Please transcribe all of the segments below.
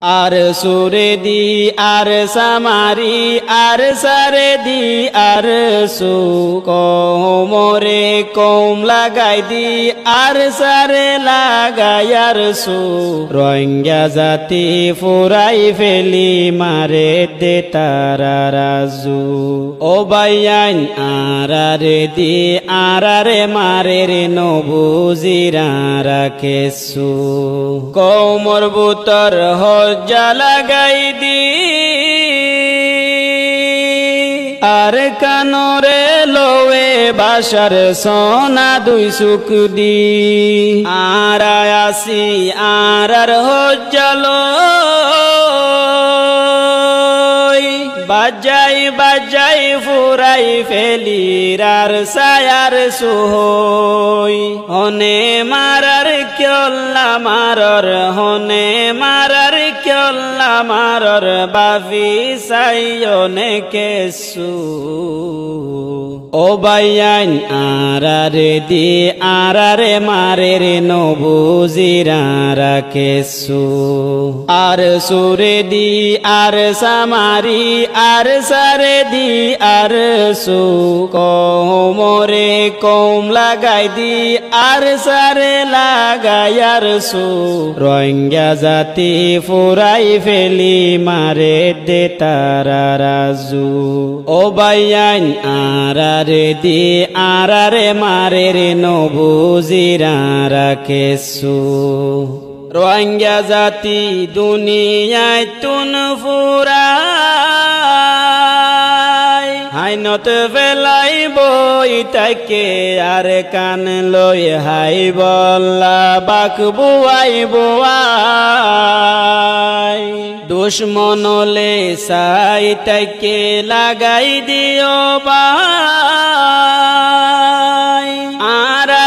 আর সুরে দি আর সামারি আর সারে দি আর সু কোমরে কোম লাগাই দি আর সারে লাগাই আর সু রোহিঙ্গা জাতি ফুরাই ফেলি মারে দে তারা রাজু ও বাইয়ান আরারে দি আরারে মারে রে নবুজিরা রাখেছু কোমর বুতর হজ্জা লাগাই দি আর কানরে লোয়ে বাসার সোনা দুই সুখ দি আর আসি আর হজ্জালো বাজাই বাজাই ফুরাই ফেলি আর সায়ার সুহই হনে মারার কেল্লা মারর হনে মারার কেল্লা মারর বাফি সাইয়নে কেসু ও বাইয়ান আরারে দি আরারে মারে রে নবুজিরা রাখেছু আর সুরে দি আর সামারি আর সারে দি আর সু কোমরে কোম লাগাই দি আর সারে লাগাই আর সু রোহিঙ্গা জাতি ফুরাই ফেলি মারে দে তারা রাজু ও বাইয়ান আরারে দি আরারে মারে রে নবুজিরা রাখেছু রোহিঙ্গা জাতি দুনিয়ায় তুন ফুরাই হাইনত ফেলাই বই তাকে আর কান লই হাই বল্লা বাক বুয়াই বুয়াই দুশ্মনলে সাই তাকে লাগাই দিও বাই আরা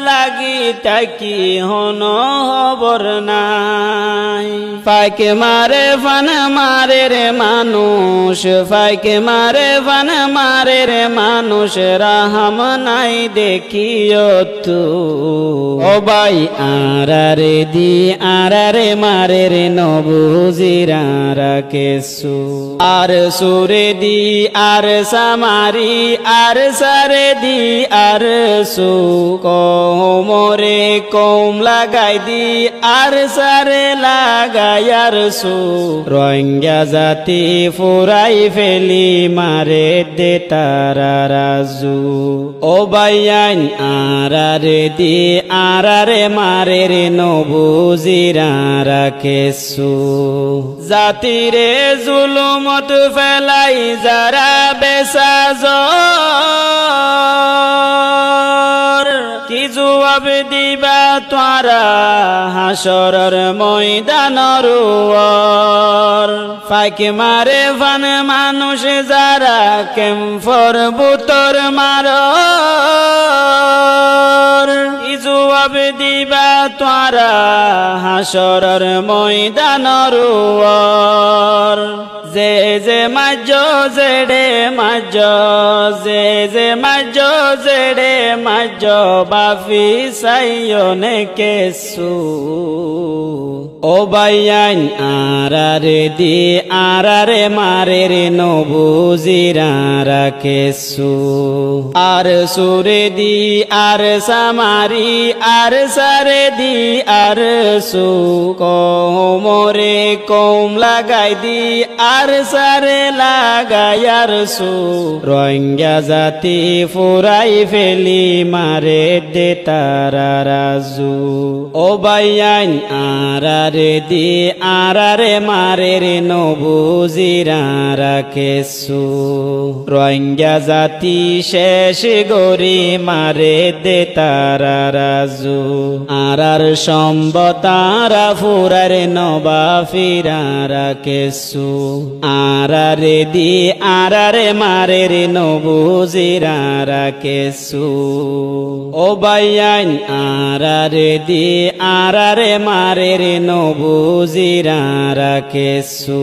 লাগি তাকি হন হবর নাই ফাইকে মারে ফান মারে রে মানুষ ফাইকে মারে ফান মারে রে মানুষ রাহাম নাই দেখিও তু ও বাই আরারে দি আরারে মারে রে নবুজিরা রাখেছু আর সুরে দি আর সামারি আর সারে দি আর সু কোমরে কোম লাগাই দি আর সারে লাগাই আর সু রোহিঙ্গা জাতি ফুরাই ফেলি মারে দে তারা রাজু ও বাইয়ান আরারে দি আরারে মারে রে নবুজিরা রাখেছু জাতিরে জুলুমত ফেলাই যারা বেসাজ কি জবাব দিবা তোরা হাসরর ময়দানর ফাইকে মারে ফান মানুষ যারা কেমফর বুতর মার কি জবাব দিবা তোরা হাসরর ময়দানর যে যে মাজ জেডে মাজ যে যে মাজ জেডে মাজ বাফি সাইয়নে কেসু ও বাইয়ান আরারে দি আরারে মারে রে নবুজিরা রাখেছু আর সুরে দি আর সামারি আর সারে দি আর সু কোমরে কোম লাগাই দি আর সারে লাগাই আর সু রোহিঙ্গা জাতি ফুরাই ফেলি মারে দে তারা রাজু ও বাইয়ান আরারে দি আরারে মারে রে নবুজিরা রাখেছু রোহিঙ্গা জাতি শেষ গরি মারে দে তারা রাজু আরার সম্বতারা ফুরার নবা ফিরা রাখেছু আরারে দি আরারে মারে রে নবুজিরা রাখেছু ও বাইয়ান আরারে দি আরারে মারে রে নবুজিরা রাখেছু।